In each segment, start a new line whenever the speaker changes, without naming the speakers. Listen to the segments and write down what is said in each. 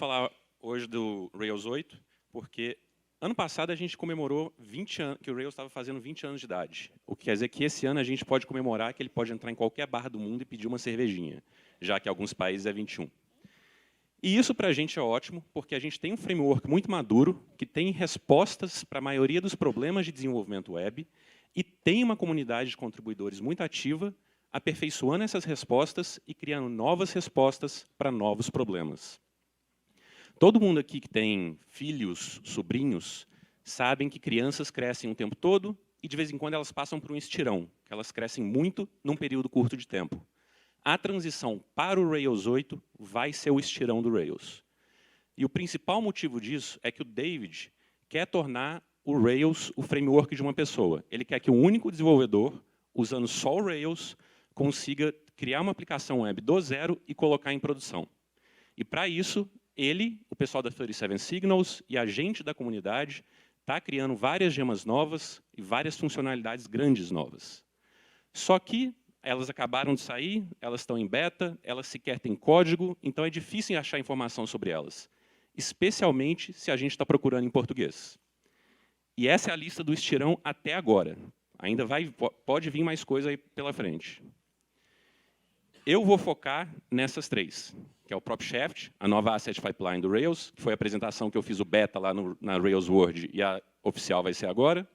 falar hoje do Rails 8, porque ano passado a gente comemorou 20 anos, que o Rails estava fazendo 20 anos de idade. O que quer dizer que esse ano a gente pode comemorar que ele pode entrar em qualquer bar do mundo e pedir uma cervejinha, já que em alguns países é 21. E isso para a gente é ótimo, porque a gente tem um framework muito maduro, que tem respostas para a maioria dos problemas de desenvolvimento web, e tem uma comunidade de contribuidores muito ativa, aperfeiçoando essas respostas e criando novas respostas para novos problemas. Todo mundo aqui que tem filhos, sobrinhos, sabem que crianças crescem o tempo todo e, de vez em quando, elas passam por um estirão, que elas crescem muito num período curto de tempo. A transição para o Rails 8 vai ser o estirão do Rails. E o principal motivo disso é que o David quer tornar o Rails o framework de uma pessoa. Ele quer que um único desenvolvedor, usando só o Rails, consiga criar uma aplicação web do zero e colocar em produção. E, para isso, ele, o pessoal da 37 Signals e a gente da comunidade está criando várias gemas novas e várias funcionalidades grandes novas. Só que elas acabaram de sair, elas estão em beta, elas sequer têm código, então é difícil achar informação sobre elas, especialmente se a gente está procurando em português. E essa é a lista do estirão até agora. Ainda pode vir mais coisa aí pela frente. Eu vou focar nessas três, que é o PropShaft, a nova Asset Pipeline do Rails, que foi a apresentação que eu fiz o beta lá na Rails World e a oficial vai ser agora.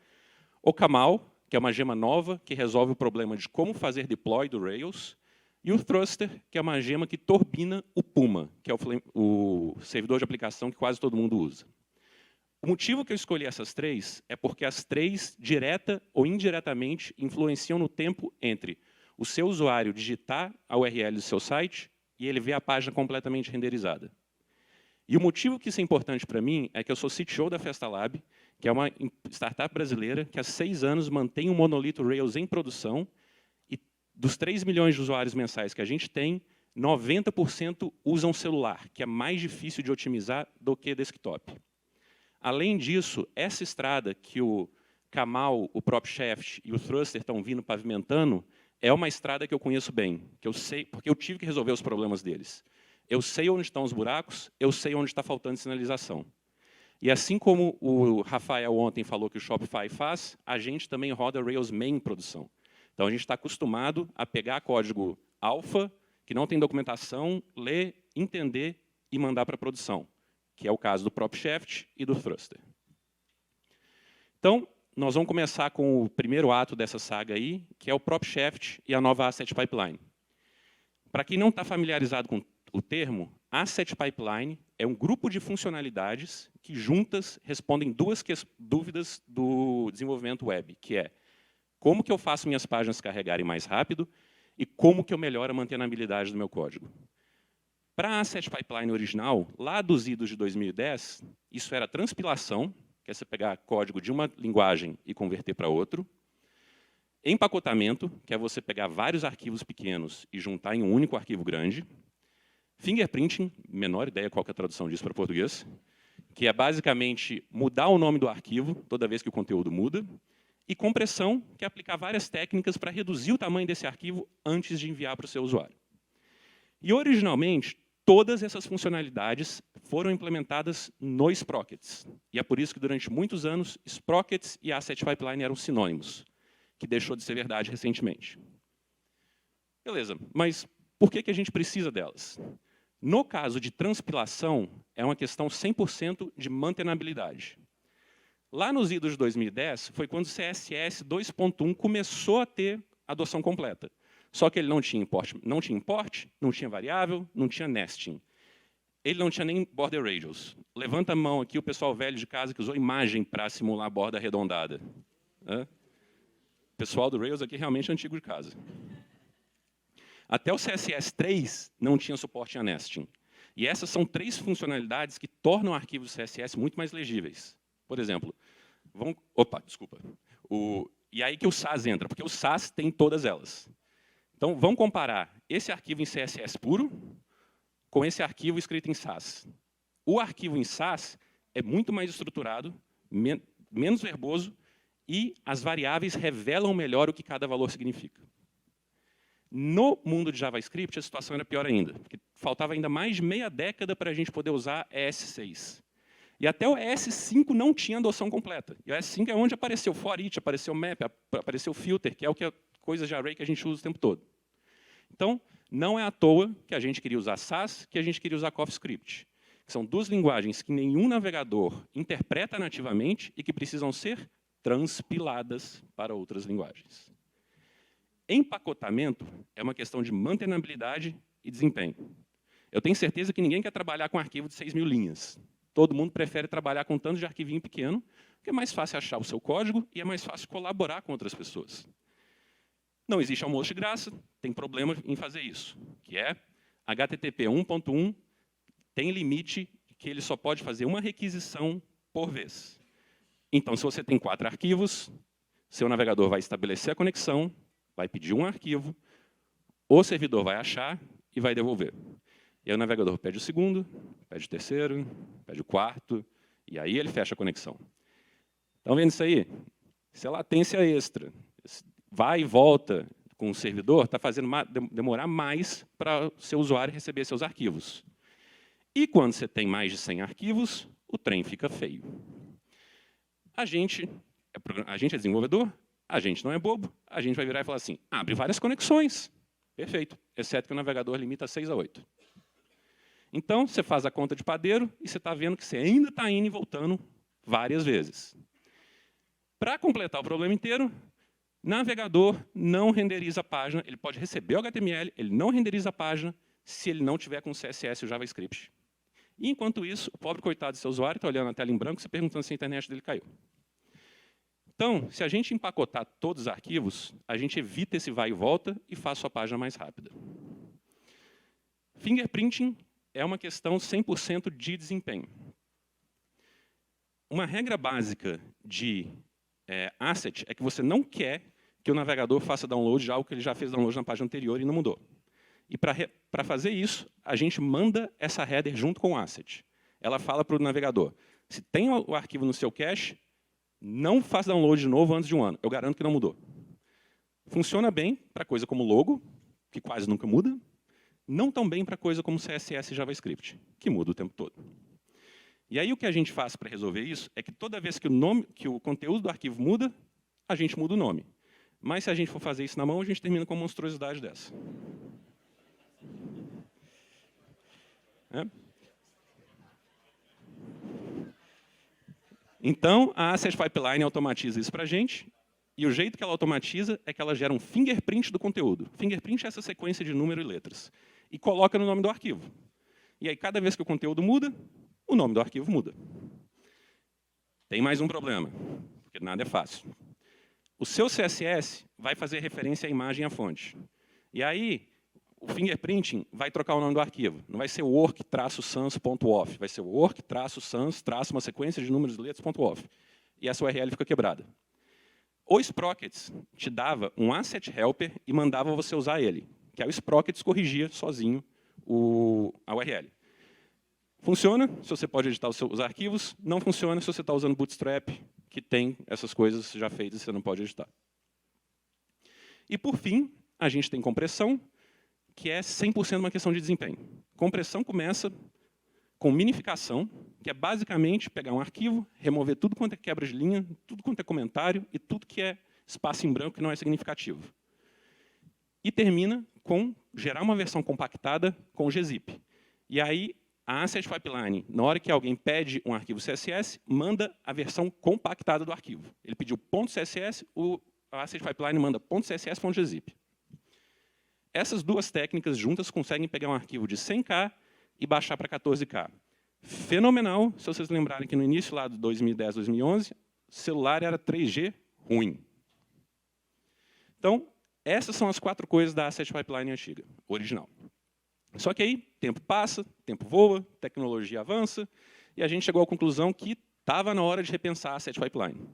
O Camel, que é uma gema nova que resolve o problema de como fazer deploy do Rails. E o Thruster, que é uma gema que turbina o Puma, que é o servidor de aplicação que quase todo mundo usa. O motivo que eu escolhi essas três é porque as três, direta ou indiretamente, influenciam no tempo entre o seu usuário digitar a URL do seu site e ele ver a página completamente renderizada. E o motivo que isso é importante para mim é que eu sou CTO da FestaLab, que é uma startup brasileira que há 6 anos mantém um monolito Rails em produção e dos 3 milhões de usuários mensais que a gente tem, 90% usam celular, que é mais difícil de otimizar do que desktop. Além disso, essa estrada que o Camel, o PropShaft e o Thruster estão vindo pavimentando é uma estrada que eu conheço bem, que eu sei, porque eu tive que resolver os problemas deles. Eu sei onde estão os buracos, eu sei onde está faltando sinalização. E assim como o Rafael ontem falou que o Shopify faz, a gente também roda Rails Main em produção. Então, a gente está acostumado a pegar código alfa, que não tem documentação, ler, entender e mandar para a produção, que é o caso do PropShaft e do Thruster. Então, nós vamos começar com o primeiro ato dessa saga aí, que é o PropShaft e a nova Asset Pipeline. Para quem não está familiarizado com o termo, Asset Pipeline é um grupo de funcionalidades que, juntas, respondem duas dúvidas do desenvolvimento web, que é como que eu faço minhas páginas carregarem mais rápido e como que eu melhoro a mantenabilidade do meu código. Para a Asset Pipeline original, lá dos idos de 2010, isso era transpilação, que é você pegar código de uma linguagem e converter para outro. Empacotamento, que é você pegar vários arquivos pequenos e juntar em um único arquivo grande. Fingerprinting, menor ideia qual que é a tradução disso para português, que é basicamente mudar o nome do arquivo toda vez que o conteúdo muda. E compressão, que é aplicar várias técnicas para reduzir o tamanho desse arquivo antes de enviar para o seu usuário. E, originalmente, todas essas funcionalidades foram implementadas no Sprockets. E é por isso que, durante muitos anos, Sprockets e Asset Pipeline eram sinônimos, que deixou de ser verdade recentemente. Beleza, mas por que a gente precisa delas? No caso de transpilação, é uma questão 100% de mantenabilidade. Lá nos idos de 2010, foi quando o CSS 2.1 começou a ter adoção completa. Só que ele não tinha import, não tinha variável, não tinha nesting. Ele não tinha nem border radius. Levanta a mão aqui o pessoal velho de casa que usou imagem para simular a borda arredondada. O pessoal do Rails aqui realmente é antigo de casa. Até o CSS 3 não tinha suporte a nesting. E essas são 3 funcionalidades que tornam arquivos CSS muito mais legíveis. Por exemplo, e aí que o SAS entra, porque o SAS tem todas elas. Então, vamos comparar esse arquivo em CSS puro com esse arquivo escrito em SAS. O arquivo em SAS é muito mais estruturado, menos verboso, e as variáveis revelam melhor o que cada valor significa. No mundo de JavaScript, a situação era pior ainda, porque faltava ainda mais de meia década para a gente poder usar ES6. E até o ES5 não tinha adoção completa. E o ES5 é onde apareceu for each, apareceu map, apareceu filter, que é o que coisas de array que a gente usa o tempo todo. Então, não é à toa que a gente queria usar SAS, que a gente queria usar CoffeeScript. São duas linguagens que nenhum navegador interpreta nativamente e que precisam ser transpiladas para outras linguagens. Empacotamento é uma questão de mantenabilidade e desempenho. Eu tenho certeza que ninguém quer trabalhar com arquivo de 6.000 linhas. Todo mundo prefere trabalhar com tanto de arquivinho pequeno, porque é mais fácil achar o seu código e é mais fácil colaborar com outras pessoas. Não existe almoço de graça, tem problema em fazer isso, que é HTTP 1.1 tem limite que ele só pode fazer uma requisição por vez. Então, se você tem 4 arquivos, seu navegador vai estabelecer a conexão, vai pedir um arquivo, o servidor vai achar e vai devolver. E aí o navegador pede o segundo, pede o terceiro, pede o quarto, e aí ele fecha a conexão. Estão vendo isso aí? Isso é latência extra. Vai e volta com o servidor, está fazendo demorar mais para o seu usuário receber seus arquivos. E quando você tem mais de 100 arquivos, o trem fica feio. A gente é desenvolvedor, a gente não é bobo, a gente vai virar e falar assim, abre várias conexões. Perfeito, exceto que o navegador limita 6 a 8. Então, você faz a conta de padeiro e você está vendo que você ainda está indo e voltando várias vezes. Para completar o problema inteiro, navegador não renderiza a página, ele pode receber o HTML, ele não renderiza a página se ele não tiver com CSS ou JavaScript. E, enquanto isso, o pobre coitado do seu usuário está olhando a tela em branco e se perguntando se a internet dele caiu. Então, se a gente empacotar todos os arquivos, a gente evita esse vai e volta e faz sua página mais rápida. Fingerprinting é uma questão 100% de desempenho. Uma regra básica de asset é que você não quer que o navegador faça download de algo que ele já fez download na página anterior e não mudou. E para fazer isso, a gente manda essa header junto com o asset. Ela fala para o navegador, se tem o arquivo no seu cache, não faça download de novo antes de 1 ano. Eu garanto que não mudou. Funciona bem para coisa como logo, que quase nunca muda. Não tão bem para coisa como CSS e JavaScript, que muda o tempo todo. E aí o que a gente faz para resolver isso é que toda vez que o conteúdo do arquivo muda, a gente muda o nome. Mas se a gente for fazer isso na mão, a gente termina com uma monstruosidade dessa. Então, a Asset Pipeline automatiza isso para a gente, e o jeito que ela automatiza é que ela gera um fingerprint do conteúdo. Fingerprint é essa sequência de número e letras. E coloca no nome do arquivo. E aí, cada vez que o conteúdo muda, o nome do arquivo muda. Tem mais um problema, porque nada é fácil. O seu CSS vai fazer referência à imagem e à fonte. E aí, o fingerprinting vai trocar o nome do arquivo. Não vai ser work-sans.off, vai ser work-sans, uma sequência de números e letras.off. E essa URL fica quebrada. O Sprockets te dava um asset helper e mandava você usar ele. Que aí o Sprockets corrigia sozinho a URL. Funciona se você pode editar os arquivos, não funciona se você está usando Bootstrap, que tem essas coisas já feitas e você não pode editar. E, por fim, a gente tem compressão, que é 100% uma questão de desempenho. Compressão começa com minificação, que é basicamente pegar um arquivo, remover tudo quanto é quebra de linha, tudo quanto é comentário e tudo que é espaço em branco que não é significativo. E termina com gerar uma versão compactada com o gzip. E aí, a Asset Pipeline, na hora que alguém pede um arquivo CSS, manda a versão compactada do arquivo. Ele pediu .css, a Asset Pipeline manda .css.gzip. Essas duas técnicas juntas conseguem pegar um arquivo de 100K e baixar para 14K. Fenomenal, se vocês lembrarem que no início lá de 2010, 2011, o celular era 3G ruim. Então, essas são as 4 coisas da Asset Pipeline antiga, original. Só que aí, tempo passa, tempo voa, tecnologia avança, e a gente chegou à conclusão que estava na hora de repensar a Asset Pipeline.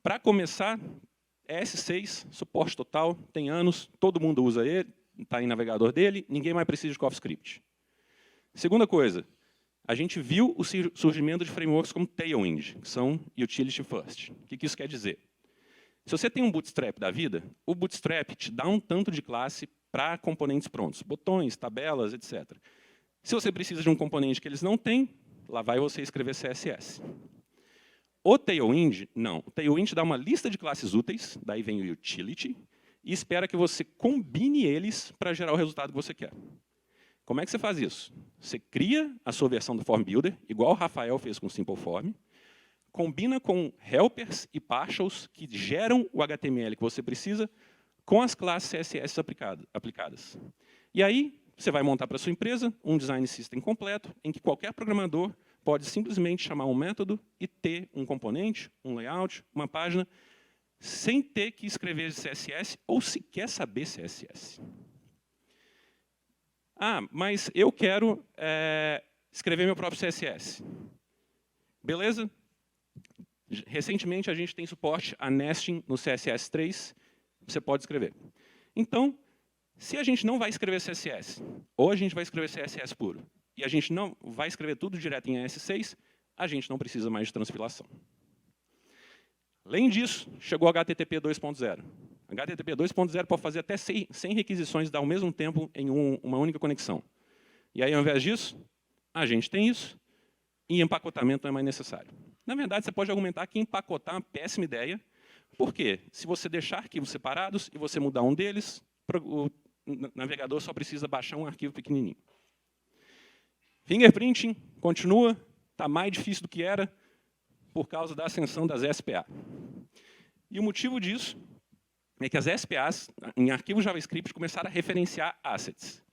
Para começar, ES6, suporte total, tem anos, todo mundo usa ele, está em navegador dele, ninguém mais precisa de CoffeeScript. Segunda coisa, a gente viu o surgimento de frameworks como Tailwind, que são Utility First. O que isso quer dizer? Se você tem um Bootstrap da vida, o Bootstrap te dá um tanto de classe para componentes prontos, botões, tabelas, etc. Se você precisa de um componente que eles não têm, lá vai você escrever CSS. O Tailwind, não. O Tailwind dá uma lista de classes úteis, daí vem o utility, e espera que você combine eles para gerar o resultado que você quer. Como é que você faz isso? Você cria a sua versão do Form Builder, igual o Rafael fez com o Simple Form, combina com helpers e partials que geram o HTML que você precisa com as classes CSS aplicadas. E aí, você vai montar para a sua empresa um design system completo, em que qualquer programador pode simplesmente chamar um método e ter um componente, um layout, uma página, sem ter que escrever CSS ou sequer saber CSS. Ah, mas eu quero escrever meu próprio CSS. Beleza? Recentemente, a gente tem suporte a nesting no CSS3. Você pode escrever. Então, se a gente não vai escrever CSS, ou a gente vai escrever CSS puro, e a gente não vai escrever tudo direto em ES6, a gente não precisa mais de transpilação. Além disso, chegou o HTTP 2.0. HTTP 2.0 pode fazer até 100 requisições ao mesmo tempo em uma única conexão. E aí, ao invés disso, a gente tem isso, e empacotamento não é mais necessário. Na verdade, você pode argumentar que empacotar é uma péssima ideia, porque se você deixar arquivos separados e você mudar um deles, o navegador só precisa baixar um arquivo pequenininho. Fingerprinting continua, está mais difícil do que era, por causa da ascensão das SPA. E o motivo disso é que as SPAs, em arquivos JavaScript, começaram a referenciar assets.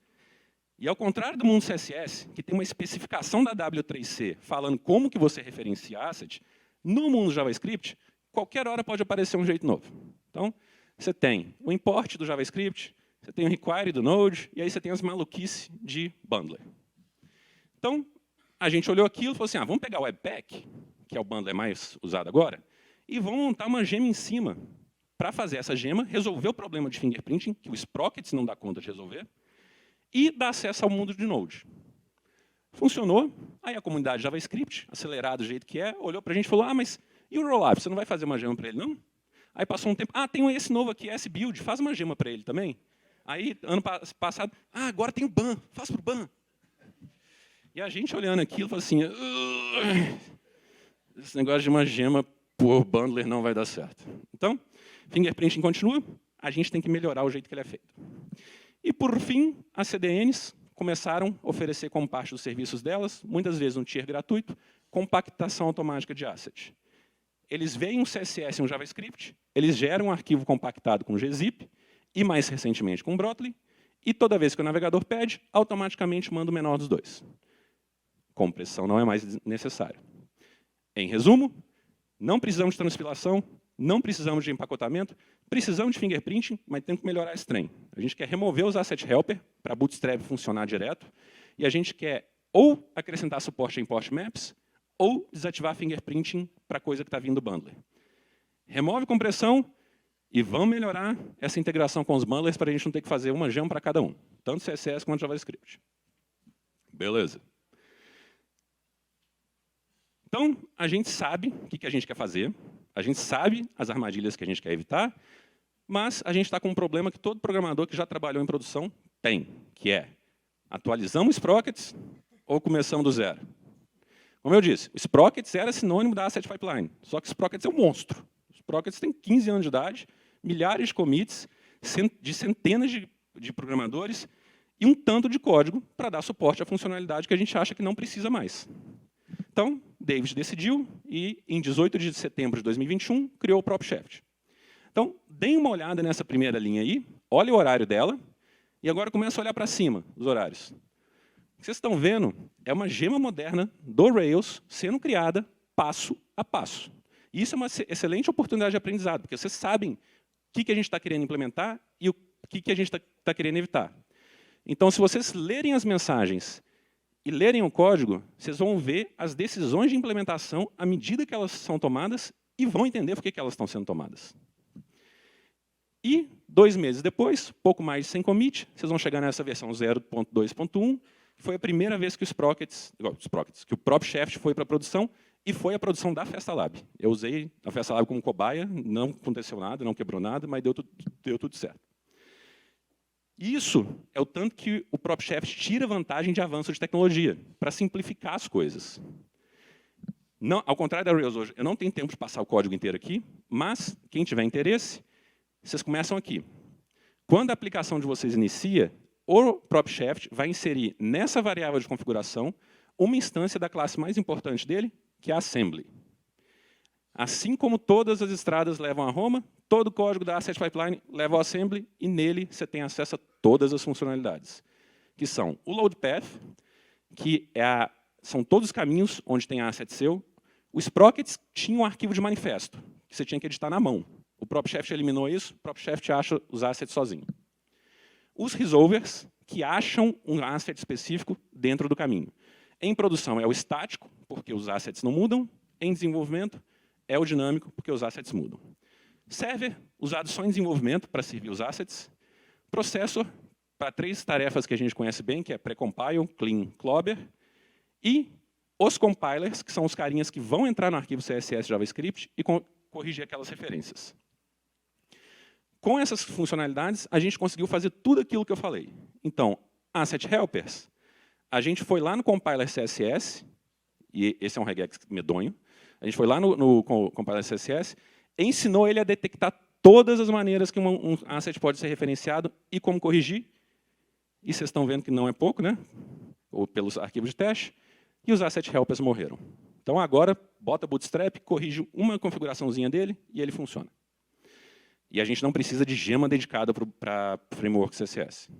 E ao contrário do mundo CSS, que tem uma especificação da W3C falando como que você referencia asset, no mundo JavaScript, qualquer hora pode aparecer um jeito novo. Então, você tem o import do JavaScript, você tem o require do Node, e aí você tem as maluquices de bundler. Então, a gente olhou aquilo e falou assim, vamos pegar o Webpack, que é o bundler mais usado agora, e vamos montar uma gema em cima para fazer essa gema, resolver o problema de fingerprinting, que o Sprockets não dá conta de resolver, e dar acesso ao mundo de Node. Funcionou, aí a comunidade JavaScript, acelerada do jeito que é, olhou para a gente e falou, mas e o Rollup, você não vai fazer uma gema para ele, não? Aí passou um tempo, tem esse novo aqui, S-Build, faz uma gema para ele também. Aí, ano passado, agora tem o BAN, faz para o BAN. E a gente olhando aquilo, falou assim, esse negócio de uma gema por bundler não vai dar certo. Então, fingerprinting continua, a gente tem que melhorar o jeito que ele é feito. E, por fim, as CDNs começaram a oferecer como parte dos serviços delas, muitas vezes um tier gratuito, compactação automática de asset. Eles veem um CSS e um JavaScript, eles geram um arquivo compactado com gzip, e mais recentemente com Brotli, e toda vez que o navegador pede, automaticamente manda o menor dos dois. Compressão não é mais necessário. Em resumo, não precisamos de transpilação, não precisamos de empacotamento, precisamos de fingerprinting, mas temos que melhorar esse trem. A gente quer remover os asset helper para Bootstrap funcionar direto, e a gente quer ou acrescentar suporte a import maps, ou desativar fingerprinting para coisa que está vindo do bundler. Remove compressão e vamos melhorar essa integração com os bundlers para a gente não ter que fazer uma gema para cada um, tanto CSS quanto JavaScript. Beleza. Então, a gente sabe o que a gente quer fazer, a gente sabe as armadilhas que a gente quer evitar, mas a gente está com um problema que todo programador que já trabalhou em produção tem, que é, atualizamos Sprockets ou começamos do zero? Como eu disse, o Sprockets era sinônimo da Asset Pipeline, só que o Sprockets é um monstro. O Sprockets tem 15 anos de idade, milhares de commits, de centenas de programadores, e um tanto de código para dar suporte à funcionalidade que a gente acha que não precisa mais. Então, David decidiu e, em 18 de setembro de 2021, criou o PropShaft. Então, deem uma olhada nessa primeira linha aí, olhe o horário dela, e agora começa a olhar para cima, os horários. O que vocês estão vendo é uma gema moderna do Rails sendo criada passo a passo. E isso é uma excelente oportunidade de aprendizado, porque vocês sabem o que a gente está querendo implementar e o que a gente está querendo evitar. Então, se vocês lerem as mensagens e lerem o código, vocês vão ver as decisões de implementação à medida que elas são tomadas e vão entender por que elas estão sendo tomadas. E, 2 meses depois, pouco mais de 100 commit, vocês vão chegar nessa versão 0.2.1, que foi a primeira vez que que o PropShaft foi para a produção, e foi a produção da FestaLab. Eu usei a FestaLab como cobaia, não aconteceu nada, não quebrou nada, mas deu tudo certo. Isso é o tanto que o PropSheft tira vantagem de avanço de tecnologia, para simplificar as coisas. Não, ao contrário da Rails hoje, eu não tenho tempo de passar o código inteiro aqui, mas quem tiver interesse, vocês começam aqui. Quando a aplicação de vocês inicia, o PropSheft vai inserir nessa variável de configuração uma instância da classe mais importante dele, que é a Assembly. Assim como todas as estradas levam a Roma, todo o código da Asset Pipeline leva ao Assembly e nele você tem acesso a todas as funcionalidades, que são o Load Path, que são todos os caminhos onde tem asset seu. O Sprockets tinha um arquivo de manifesto, que você tinha que editar na mão. O PropSheft eliminou isso, o PropSheft acha os assets sozinho. Os resolvers, que acham um asset específico dentro do caminho. Em produção é o estático, porque os assets não mudam. Em desenvolvimento é o dinâmico, porque os assets mudam. Server, usado só em desenvolvimento para servir os assets. Processor, para 3 tarefas que a gente conhece bem, que é precompile, clean, clobber. E os compilers, que são os carinhas que vão entrar no arquivo CSS JavaScript e corrigir aquelas referências. Com essas funcionalidades, a gente conseguiu fazer tudo aquilo que eu falei. Então, Asset Helpers, a gente foi lá no compiler CSS, e esse é um regex medonho, a gente foi lá no compiler CSS, ensinou ele a detectar todas as maneiras que um asset pode ser referenciado e como corrigir. E vocês estão vendo que não é pouco, né? Ou pelos arquivos de teste. E os Asset Helpers morreram. Então, agora, bota Bootstrap, corrige uma configuraçãozinha dele e ele funciona. E a gente não precisa de gema dedicada para framework CSS.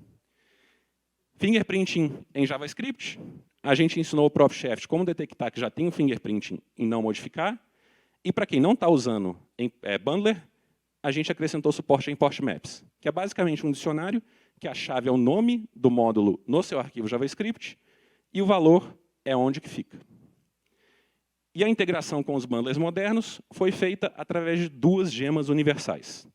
Fingerprinting em JavaScript. A gente ensinou o PropSheft como detectar que já tem um fingerprinting e não modificar. E para quem não está usando Bundler, a gente acrescentou suporte a Import Maps, que é basicamente um dicionário que a chave é o nome do módulo no seu arquivo JavaScript e o valor é onde que fica. E a integração com os bundlers modernos foi feita através de 2 gemas universais.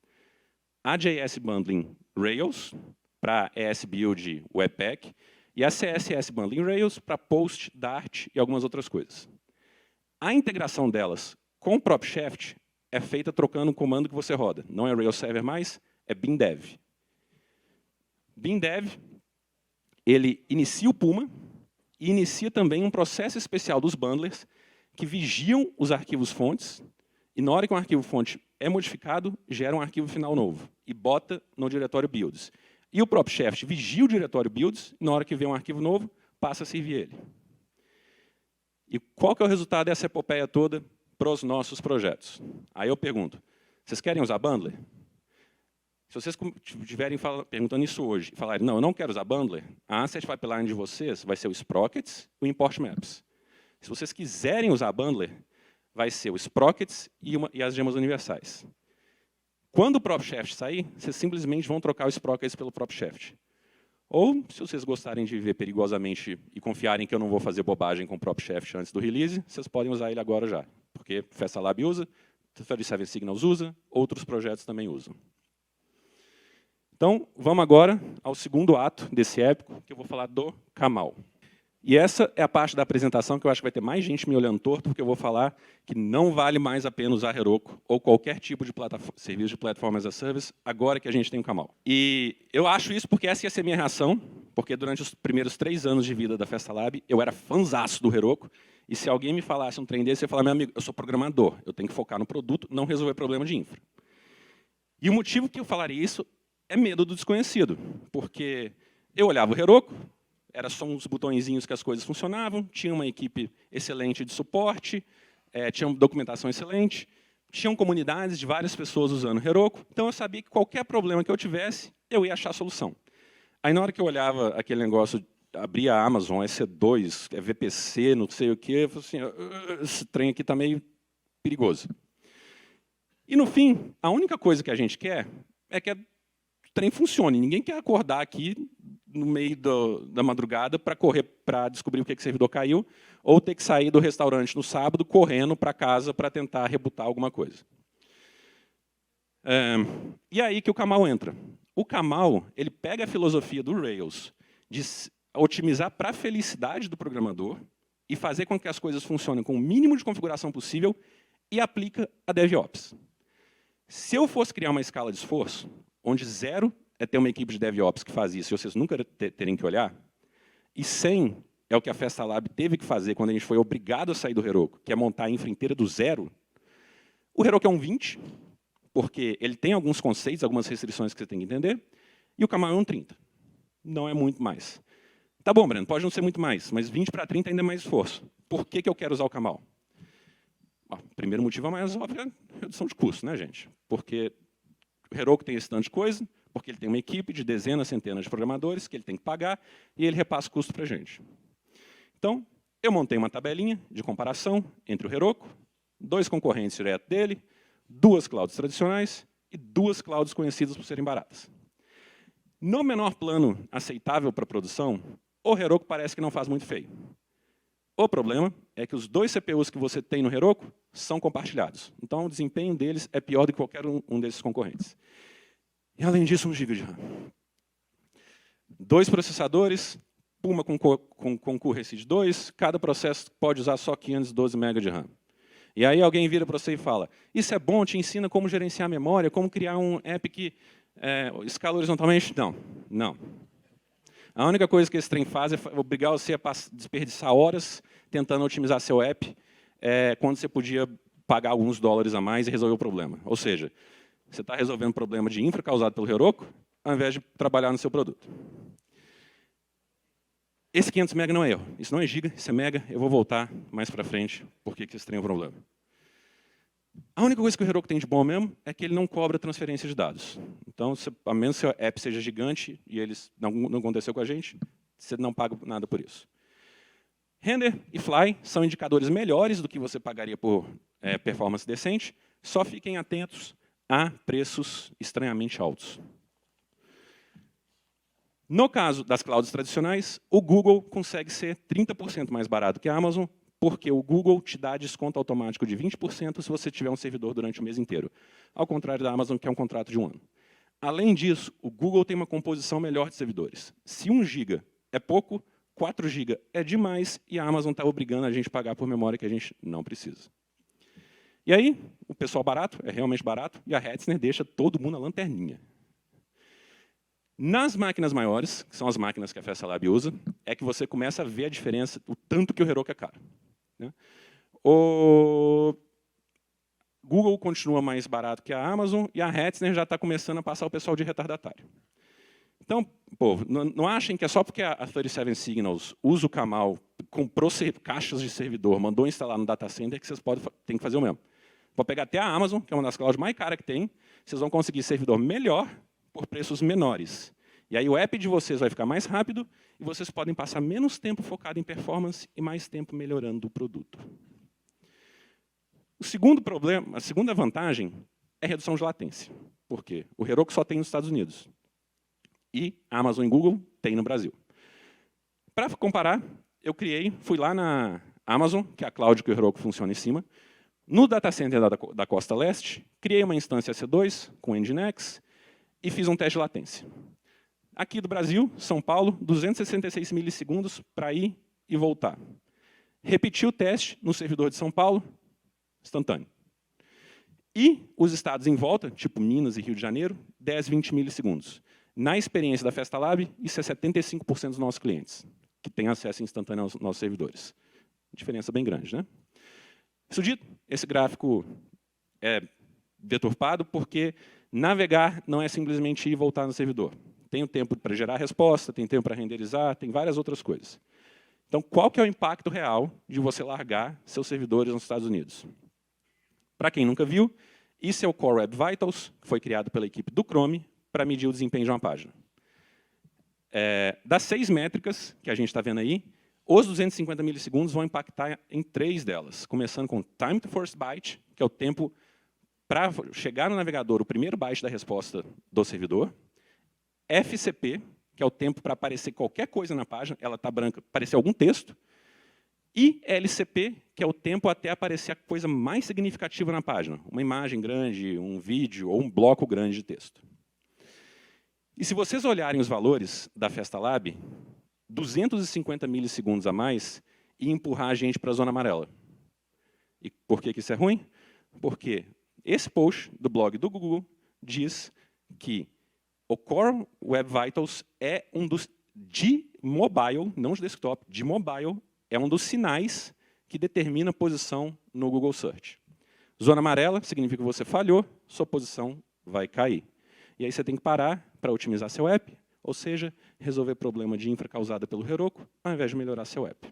A JS Bundling Rails, para ES Build Webpack, e a CSS Bundling Rails, para Post, Dart e algumas outras coisas. A integração delas com o PropSheft é feita trocando o comando que você roda. Não é Rails Server mais, é bindev. Bindev, ele inicia o Puma e inicia também um processo especial dos bundlers que vigiam os arquivos fontes e na hora que um arquivo fonte é modificado, gera um arquivo final novo e bota no diretório builds. E o PropSheft vigia o diretório builds e na hora que vê um arquivo novo, passa a servir ele. E qual que é o resultado dessa epopeia toda para os nossos projetos? Aí eu pergunto, vocês querem usar bundler? Se vocês estiverem perguntando isso hoje e falarem, não, eu não quero usar bundler, a Asset Pipeline de vocês vai ser o Sprockets e o Import Maps. Se vocês quiserem usar bundler, vai ser o Sprockets e as gemas universais. Quando o PropSheft sair, vocês simplesmente vão trocar o Sprockets pelo PropSheft. Ou, se vocês gostarem de viver perigosamente e confiarem que eu não vou fazer bobagem com o PropSheft antes do release, vocês podem usar ele agora já. Porque FestaLab usa, 37 Signals usa, outros projetos também usam. Então, vamos agora ao segundo ato desse épico, que eu vou falar do Kamal. E essa é a parte da apresentação que eu acho que vai ter mais gente me olhando torto, porque eu vou falar que não vale mais a pena usar Heroku ou qualquer tipo de serviço de Platform as a Service agora que a gente tem o Kamal. E eu acho isso porque essa ia ser a minha reação, porque durante os primeiros 3 anos de vida da FestaLab, eu era fãzaço do Heroku, e se alguém me falasse um trem desse, eu ia falar, meu amigo, eu sou programador, eu tenho que focar no produto, não resolver problema de infra. E o motivo que eu falaria isso é medo do desconhecido, porque eu olhava o Heroku, era só uns botõezinhos que as coisas funcionavam, tinha uma equipe excelente de suporte, tinha uma documentação excelente, tinham comunidades de várias pessoas usando Heroku, então eu sabia que qualquer problema que eu tivesse, eu ia achar a solução. Aí na hora que eu olhava aquele negócio, abria a Amazon, EC2, VPC, não sei o quê, eu falei assim, esse trem aqui está meio perigoso. E no fim, a única coisa que a gente quer é que o trem funcione. Ninguém quer acordar aqui no meio da madrugada para correr para descobrir o que o servidor caiu, ou ter que sair do restaurante no sábado correndo para casa para tentar rebutar alguma coisa. E aí que o Kamal entra. O Kamal ele pega a filosofia do Rails de otimizar para a felicidade do programador e fazer com que as coisas funcionem com o mínimo de configuração possível e aplica a DevOps. Se eu fosse criar uma escala de esforço, onde 0 é ter uma equipe de DevOps que faz isso e vocês nunca terem que olhar, e 100 é o que a Festa Lab teve que fazer quando a gente foi obrigado a sair do Heroku, que é montar a infra inteira do zero, o Heroku é um 20, porque ele tem alguns conceitos, algumas restrições que você tem que entender, e o Camel é um 30. Não é muito mais. Tá bom, Breno, pode não ser muito mais, mas 20 para 30 ainda é mais esforço. Por que eu quero usar o Camel? O primeiro motivo é mais óbvio, é a redução de custo, né, gente? Porque o Heroku tem esse tanto de coisa, porque ele tem uma equipe de dezenas, centenas de programadores que ele tem que pagar, e ele repassa o custo para a gente. Então, eu montei uma tabelinha de comparação entre o Heroku, 2 concorrentes direto dele, 2 clouds tradicionais e 2 clouds conhecidas por serem baratas. No menor plano aceitável para produção, o Heroku parece que não faz muito feio. O problema é que os 2 CPUs que você tem no Heroku são compartilhados. Então, o desempenho deles é pior do que qualquer um desses concorrentes. E, além disso, 1 GB de RAM. 2 processadores, Puma com QRCID 2, cada processo pode usar só 512 MB de RAM. E aí alguém vira para você e fala, isso é bom, te ensina como gerenciar a memória, como criar um app que escala horizontalmente? Não, não. A única coisa que esse trem faz é obrigar você a desperdiçar horas tentando otimizar seu app, quando você podia pagar alguns dólares a mais e resolver o problema. Ou seja, você está resolvendo um problema de infra causado pelo Heroku, ao invés de trabalhar no seu produto. Esse 500 MB não é erro. Isso não é giga, isso é mega. Eu vou voltar mais para frente porque esse trem é um problema. A única coisa que o Heroku tem de bom mesmo é que ele não cobra transferência de dados. Então, a menos que seu app seja gigante, e eles não aconteceu com a gente, você não paga nada por isso. Render e Fly são indicadores melhores do que você pagaria por performance decente, só fiquem atentos a preços estranhamente altos. No caso das clouds tradicionais, o Google consegue ser 30% mais barato que a Amazon, porque o Google te dá desconto automático de 20% se você tiver um servidor durante o mês inteiro, ao contrário da Amazon, que é um contrato de 1 ano. Além disso, o Google tem uma composição melhor de servidores. Se 1 GB é pouco, 4 GB é demais, e a Amazon está obrigando a gente a pagar por memória que a gente não precisa. E aí, o pessoal barato, é realmente barato, e a Hetzner deixa todo mundo na lanterninha. Nas máquinas maiores, que são as máquinas que a Festa Lab usa, é que você começa a ver a diferença, o tanto que o Heroku é caro. O Google continua mais barato que a Amazon e a Hetzner já está começando a passar o pessoal de retardatário. Então, povo, não achem que é só porque a 37 Signals usa o Camel, comprou caixas de servidor, mandou instalar no data center, que vocês têm que fazer o mesmo. Vou pegar até a Amazon, que é uma das clouds mais caras que tem, vocês vão conseguir servidor melhor por preços menores. E aí o app de vocês vai ficar mais rápido e vocês podem passar menos tempo focado em performance e mais tempo melhorando o produto. O segundo problema, a segunda vantagem é redução de latência. Por quê? O Heroku só tem nos Estados Unidos. E a Amazon e Google tem no Brasil. Para comparar, fui lá na Amazon, que é a cloud que o Heroku funciona em cima, no data center da Costa Leste, criei uma instância EC2 com Nginx e fiz um teste de latência. Aqui do Brasil, São Paulo, 266 milissegundos para ir e voltar. Repeti o teste no servidor de São Paulo, instantâneo. E os estados em volta, tipo Minas e Rio de Janeiro, 10, 20 milissegundos. Na experiência da Festa Lab, isso é 75% dos nossos clientes, que têm acesso instantâneo aos nossos servidores. Diferença bem grande, né? Isso dito, esse gráfico é deturpado porque navegar não é simplesmente ir e voltar no servidor. Tem o tempo para gerar resposta, tem tempo para renderizar, tem várias outras coisas. Então, qual que é o impacto real de você largar seus servidores nos Estados Unidos? Para quem nunca viu, isso é o Core Web Vitals, que foi criado pela equipe do Chrome para medir o desempenho de uma página. Das 6 métricas que a gente está vendo aí, os 250 milissegundos vão impactar em 3 delas, começando com Time to First Byte, que é o tempo para chegar no navegador, o primeiro byte da resposta do servidor, FCP, que é o tempo para aparecer qualquer coisa na página, ela está branca, aparecer algum texto, e LCP, que é o tempo até aparecer a coisa mais significativa na página, uma imagem grande, um vídeo ou um bloco grande de texto. E se vocês olharem os valores da Festa Lab, 250 milissegundos a mais ia empurrar a gente para a zona amarela. E por que isso é ruim? Porque esse post do blog do Google diz que O Core Web Vitals é um dos, de mobile, não de desktop, de mobile, é um dos sinais que determina a posição no Google Search. Zona amarela significa que você falhou, sua posição vai cair. E aí você tem que parar para otimizar seu app, ou seja, resolver problema de infra causada pelo Heroku, ao invés de melhorar seu app.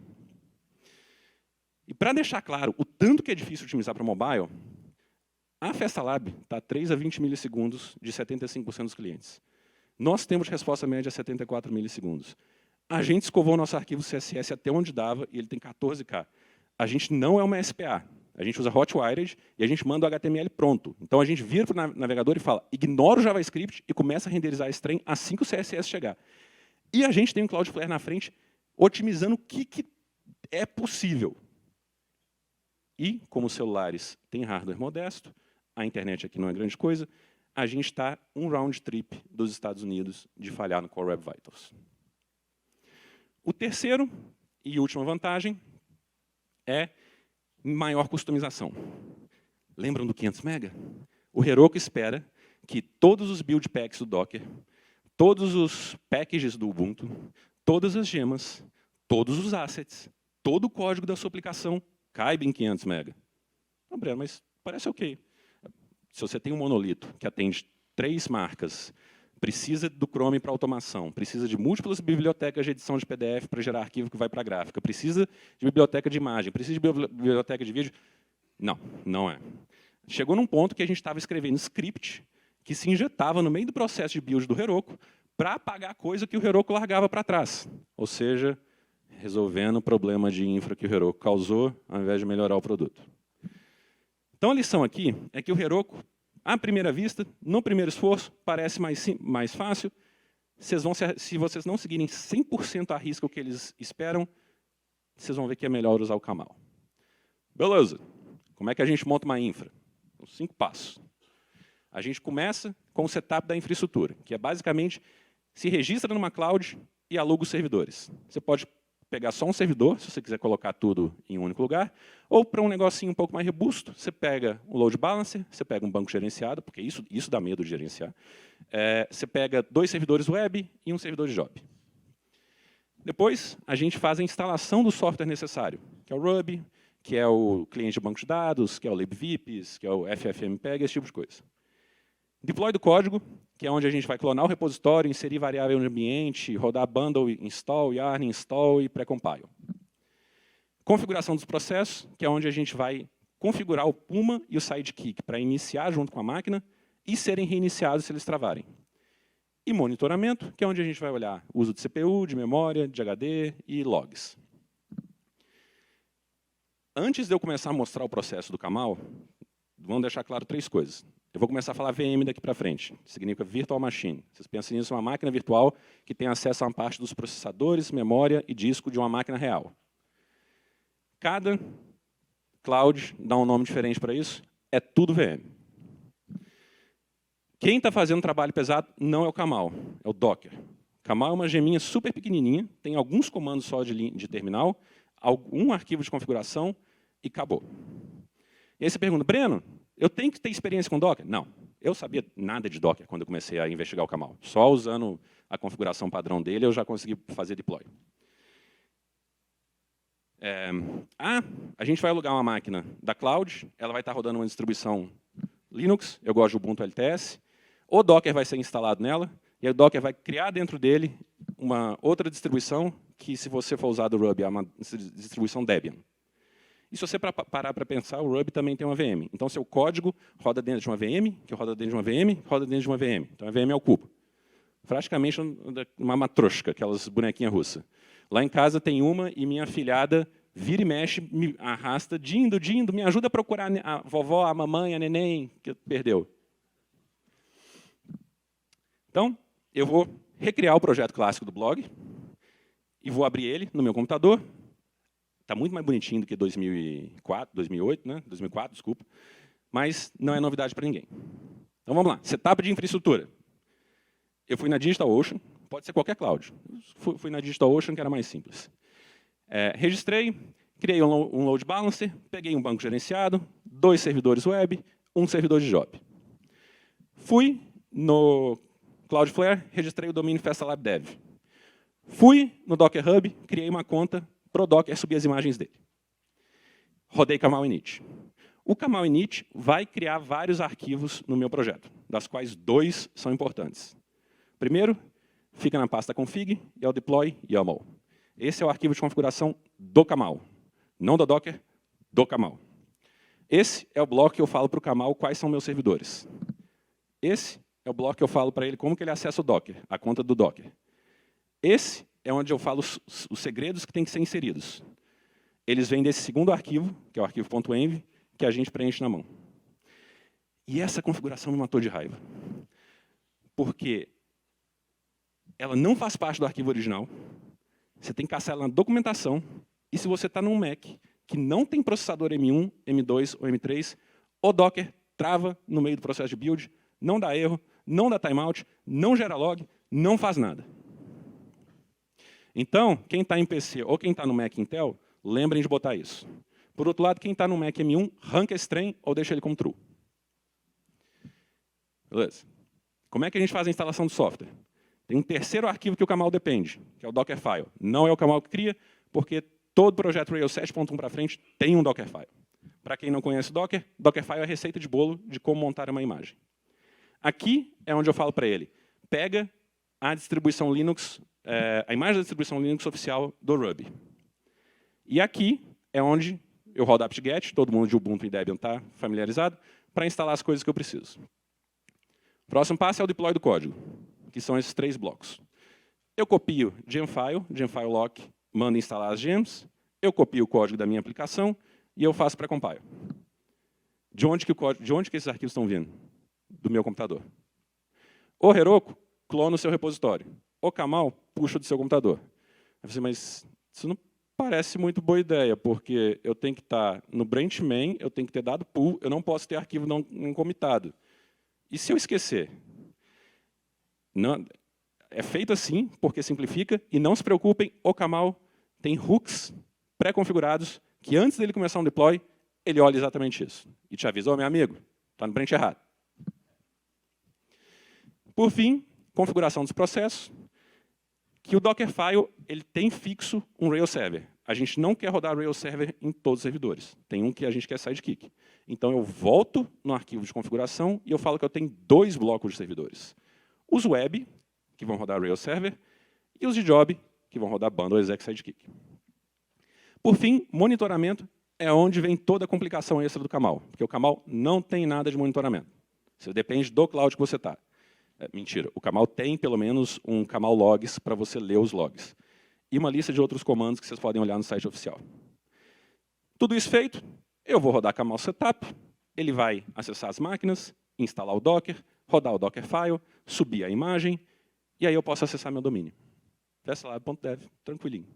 E para deixar claro o tanto que é difícil otimizar para mobile, a FestaLab está a 3 a 20 milissegundos de 75% dos clientes. Nós temos resposta média a 74 milissegundos. A gente escovou o nosso arquivo CSS até onde dava, e ele tem 14K. A gente não é uma SPA. A gente usa Hotwired e a gente manda o HTML pronto. Então, a gente vira para o navegador e fala, ignora o JavaScript e começa a renderizar esse trem assim que o CSS chegar. E a gente tem um Cloudflare na frente, otimizando o que é possível. E, como os celulares têm hardware modesto, a internet aqui não é grande coisa, a gente está um round trip dos Estados Unidos de falhar no Core Web Vitals. O terceiro e última vantagem é maior customização. Lembram do 500 MB? O Heroku espera que todos os build packs do Docker, todos os packages do Ubuntu, todas as gemas, todos os assets, todo o código da sua aplicação caiba em 500 MB. Não, Breno, mas parece ok. Se você tem um monolito que atende 3 marcas, precisa do Chrome para automação, precisa de múltiplas bibliotecas de edição de PDF para gerar arquivo que vai para a gráfica, precisa de biblioteca de imagem, precisa de biblioteca de vídeo. Não, não é. Chegou num ponto que a gente estava escrevendo script que se injetava no meio do processo de build do Heroku para apagar coisa que o Heroku largava para trás. Ou seja, resolvendo o problema de infra que o Heroku causou, ao invés de melhorar o produto. Então, a lição aqui é que o Heroku, à primeira vista, no primeiro esforço, parece mais fácil. Se vocês não seguirem 100% à risca o que eles esperam, vocês vão ver que é melhor usar o Camel. Beleza. Como é que a gente monta uma infra? 5 passos. A gente começa com o setup da infraestrutura, que é basicamente se registra numa cloud e aluga os servidores. Você pode pegar só um servidor, se você quiser colocar tudo em um único lugar, ou para um negocinho um pouco mais robusto, você pega o load balancer, você pega um banco gerenciado, porque isso dá medo de gerenciar. Você pega 2 servidores web e um servidor de job. Depois, a gente faz a instalação do software necessário, que é o Ruby, que é o cliente de banco de dados, que é o libvips, que é o ffmpeg, esse tipo de coisa. Deploy do código, que é onde a gente vai clonar o repositório, inserir variável no ambiente, rodar bundle, install, yarn, install e pré-compile. Configuração dos processos, que é onde a gente vai configurar o Puma e o Sidekick para iniciar junto com a máquina e serem reiniciados se eles travarem. E monitoramento, que é onde a gente vai olhar o uso de CPU, de memória, de HD e logs. Antes de eu começar a mostrar o processo do Camel, vamos deixar claro 3 coisas. Eu vou começar a falar VM daqui para frente. Significa Virtual Machine. Vocês pensam nisso, uma máquina virtual que tem acesso a uma parte dos processadores, memória e disco de uma máquina real. Cada cloud dá um nome diferente para isso. É tudo VM. Quem está fazendo um trabalho pesado não é o Camel, é o Docker. O Camel é uma geminha super pequenininha, tem alguns comandos só de terminal, algum arquivo de configuração e acabou. E aí você pergunta, Breno, eu tenho que ter experiência com Docker? Não. Eu sabia nada de Docker quando eu comecei a investigar o Camel. Só usando a configuração padrão dele, eu já consegui fazer deploy. A gente vai alugar uma máquina da cloud, ela vai estar rodando uma distribuição Linux, eu gosto de Ubuntu LTS, o Docker vai ser instalado nela, e aí o Docker vai criar dentro dele uma outra distribuição, que se você for usar do Ruby, é uma distribuição Debian. E se você parar para pensar, o Ruby também tem uma VM. Então, seu código roda dentro de uma VM, que roda dentro de uma VM, roda dentro de uma VM. Então, a VM é o cubo. Praticamente uma matrosca, aquelas bonequinhas russas. Lá em casa tem uma e minha afilhada vira e mexe, me arrasta, Dindo, me ajuda a procurar a vovó, a mamãe, a neném, que perdeu. Então, eu vou recriar o projeto clássico do blog e vou abrir ele no meu computador. Está muito mais bonitinho do que 2008, né? 2004, desculpa. Mas não é novidade para ninguém. Então, vamos lá. Setup de infraestrutura. Eu fui na DigitalOcean, pode ser qualquer cloud. Fui na DigitalOcean, que era mais simples. Registrei, criei um load balancer, peguei um banco gerenciado, 2 servidores web, um servidor de job. Fui no Cloudflare, registrei o domínio FestaLab Dev. Fui no Docker Hub, criei uma conta pro Docker subir as imagens dele. Rodei Camel init. O Camel init vai criar vários arquivos no meu projeto, das quais 2 são importantes. Primeiro, fica na pasta config e é o deploy YAML. Esse é o arquivo de configuração do Camel, não do Docker, do Camel. Esse é o bloco que eu falo para o Camel quais são meus servidores. Esse é o bloco que eu falo para ele como que ele acessa o Docker, a conta do Docker. Esse é onde eu falo os segredos que têm que ser inseridos. Eles vêm desse segundo arquivo, que é o arquivo .env, que a gente preenche na mão. E essa configuração me matou de raiva. Porque ela não faz parte do arquivo original, você tem que caçar ela na documentação, e se você está num Mac que não tem processador M1, M2 ou M3, o Docker trava no meio do processo de build, não dá erro, não dá timeout, não gera log, não faz nada. Então, quem está em PC ou quem está no Mac Intel, lembrem de botar isso. Por outro lado, quem está no Mac M1, arranca esse trem ou deixa ele como true. Beleza? Como é que a gente faz a instalação do software? Tem um terceiro arquivo que o Camel depende, que é o Dockerfile. Não é o Camel que cria, porque todo projeto Rails 7.1 para frente tem um Dockerfile. Para quem não conhece o Docker, Dockerfile é a receita de bolo de como montar uma imagem. Aqui é onde eu falo para ele, pega a distribuição Linux, a imagem da distribuição Linux oficial do Ruby. E aqui é onde eu rodo apt-get, todo mundo de Ubuntu e Debian está familiarizado, para instalar as coisas que eu preciso. O próximo passo é o deploy do código, que são esses 3 blocos. Eu copio gemfile lock, mando instalar as gems, eu copio o código da minha aplicação e eu faço pré-compile. De onde que esses arquivos estão vindo? Do meu computador. O Heroku clona o seu repositório. O Camel puxa do seu computador. Eu falei, mas isso não parece muito boa ideia, porque eu tenho que estar no branch main, eu tenho que ter dado pull, eu não posso ter arquivo não comitado. E se eu esquecer? Não, é feito assim, porque simplifica, e não se preocupem, o Camel tem hooks pré-configurados, que antes dele começar um deploy, ele olha exatamente isso. E te avisa, meu amigo, está no branch errado. Por fim, configuração dos processos, que o Dockerfile ele tem fixo um Rails Server. A gente não quer rodar Rails Server em todos os servidores. Tem um que a gente quer sidekick. Então, eu volto no arquivo de configuração e eu falo que eu tenho 2 blocos de servidores. Os web, que vão rodar Rails Server, e os de job, que vão rodar bundle exec sidekick. Por fim, monitoramento é onde vem toda a complicação extra do Camel, porque o Camel não tem nada de monitoramento. Você depende do cloud que você está. Mentira, o Camel tem pelo menos um Camel Logs para você ler os logs. E uma lista de outros comandos que vocês podem olhar no site oficial. Tudo isso feito, eu vou rodar Camel Setup, ele vai acessar as máquinas, instalar o Docker, rodar o Dockerfile, subir a imagem, e aí eu posso acessar meu domínio. FestaLab.dev, tranquilinho.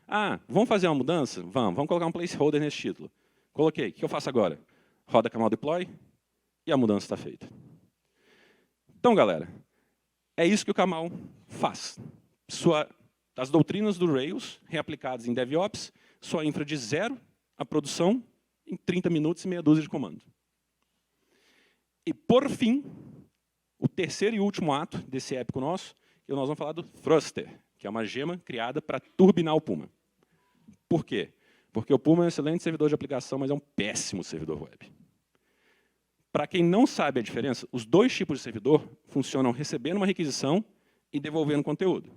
Ah, vamos fazer uma mudança? Vamos colocar um placeholder nesse título. Coloquei, o que eu faço agora? Roda Camel Deploy, e a mudança está feita. Então, galera, é isso que o Camel faz. As doutrinas do Rails, reaplicadas em DevOps, sua infra de 0 à produção em 30 minutos e meia dúzia de comandos. E, por fim, o terceiro e último ato desse épico nosso, nós vamos falar do Thruster, que é uma gema criada para turbinar o Puma. Por quê? Porque o Puma é um excelente servidor de aplicação, mas é um péssimo servidor web. Para quem não sabe a diferença, os 2 tipos de servidor funcionam recebendo uma requisição e devolvendo conteúdo.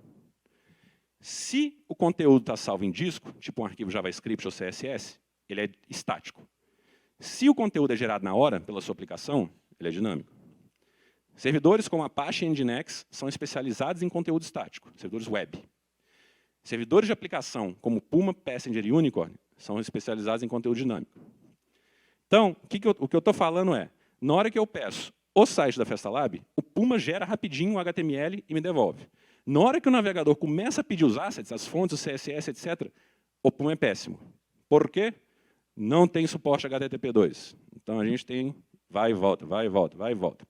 Se o conteúdo está salvo em disco, tipo um arquivo JavaScript ou CSS, ele é estático. Se o conteúdo é gerado na hora pela sua aplicação, ele é dinâmico. Servidores como Apache e Nginx são especializados em conteúdo estático, servidores web. Servidores de aplicação como Puma, Passenger e Unicorn são especializados em conteúdo dinâmico. Então, o que eu estou falando é, na hora que eu peço o site da FestaLab, o Puma gera rapidinho o HTML e me devolve. Na hora que o navegador começa a pedir os assets, as fontes, o CSS, etc., o Puma é péssimo. Por quê? Não tem suporte HTTP2. Então, a gente tem vai e volta, vai e volta, vai e volta.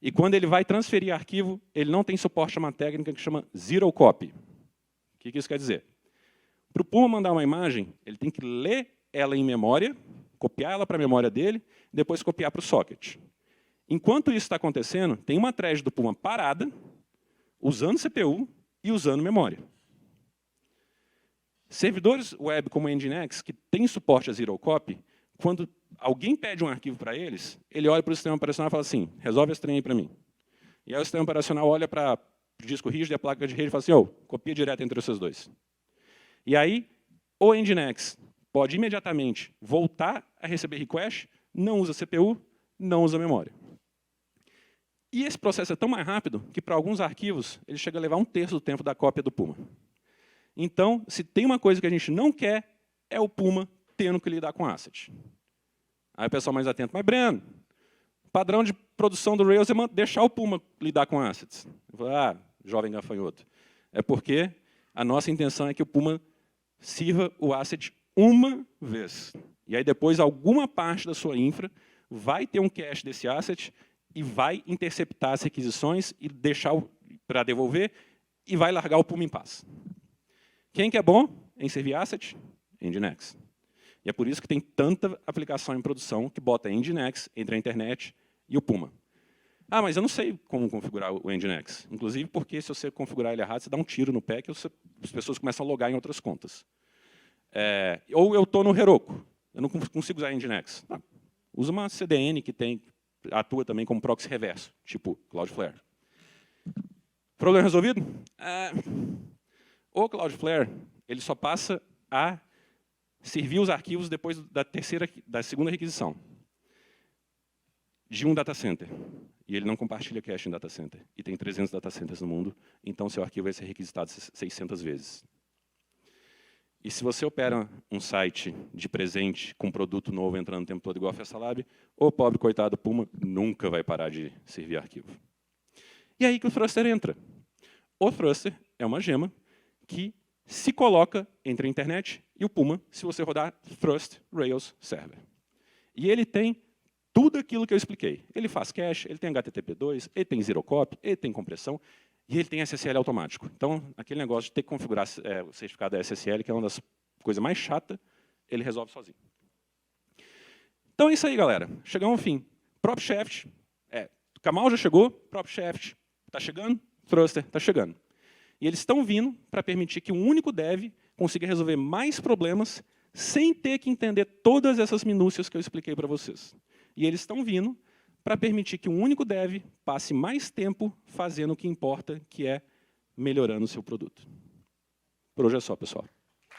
E quando ele vai transferir arquivo, ele não tem suporte a uma técnica que chama Zero Copy. O que isso quer dizer? Para o Puma mandar uma imagem, ele tem que ler ela em memória, copiar ela para a memória dele, depois copiar para o socket. Enquanto isso está acontecendo, tem uma thread do Puma parada, usando CPU e usando memória. Servidores web como o Nginx, que tem suporte a Zero Copy, quando alguém pede um arquivo para eles, ele olha para o sistema operacional e fala assim, resolve esse trem aí para mim. E aí o sistema operacional olha para o disco rígido e a placa de rede e fala assim, copia direto entre vocês dois. E aí, o Nginx pode imediatamente voltar a receber request, não usa CPU, não usa memória. E esse processo é tão mais rápido que, para alguns arquivos, ele chega a levar 1/3 do tempo da cópia do Puma. Então, se tem uma coisa que a gente não quer, é o Puma tendo que lidar com asset. Aí o pessoal mais atento, mas Breno, padrão de produção do Rails é deixar o Puma lidar com assets. Eu falo, jovem gafanhoto. É porque a nossa intenção é que o Puma sirva o asset uma vez. E aí depois alguma parte da sua infra vai ter um cache desse asset e vai interceptar as requisições e deixar para devolver e vai largar o Puma em paz. Quem que é bom em servir asset? Nginx. E é por isso que tem tanta aplicação em produção que bota Nginx entre a internet e o Puma. Mas eu não sei como configurar o Nginx. Inclusive porque se você configurar ele errado, você dá um tiro no pé que as pessoas começam a logar em outras contas. Ou eu estou no Heroku, eu não consigo usar Nginx. Usa uma CDN que atua também como proxy reverso, tipo Cloudflare. Problema resolvido? O Cloudflare ele só passa a servir os arquivos depois da segunda requisição de um data center. E ele não compartilha cache em data center. E tem 300 data centers no mundo, então seu arquivo vai ser requisitado 600 vezes. E se você opera um site de presente com produto novo entrando o tempo todo igual a FestaLab, o pobre coitado Puma nunca vai parar de servir arquivo. E aí que o thruster entra. O thruster é uma gema que se coloca entre a internet e o Puma se você rodar Thrust Rails Server. E ele tem tudo aquilo que eu expliquei. Ele faz cache, ele tem HTTP2, ele tem Zero Copy, ele tem compressão e ele tem SSL automático. Então, aquele negócio de ter que configurar o certificado da SSL, que é uma das coisas mais chatas, ele resolve sozinho. Então é isso aí, galera. Chegamos ao fim. PropShaft, Kamal já chegou, PropShaft está chegando, Thruster está chegando. E eles estão vindo para permitir que um único dev consiga resolver mais problemas sem ter que entender todas essas minúcias que eu expliquei para vocês. E eles estão vindo para permitir que um único dev passe mais tempo fazendo o que importa, que é melhorando o seu produto. Por hoje é só, pessoal.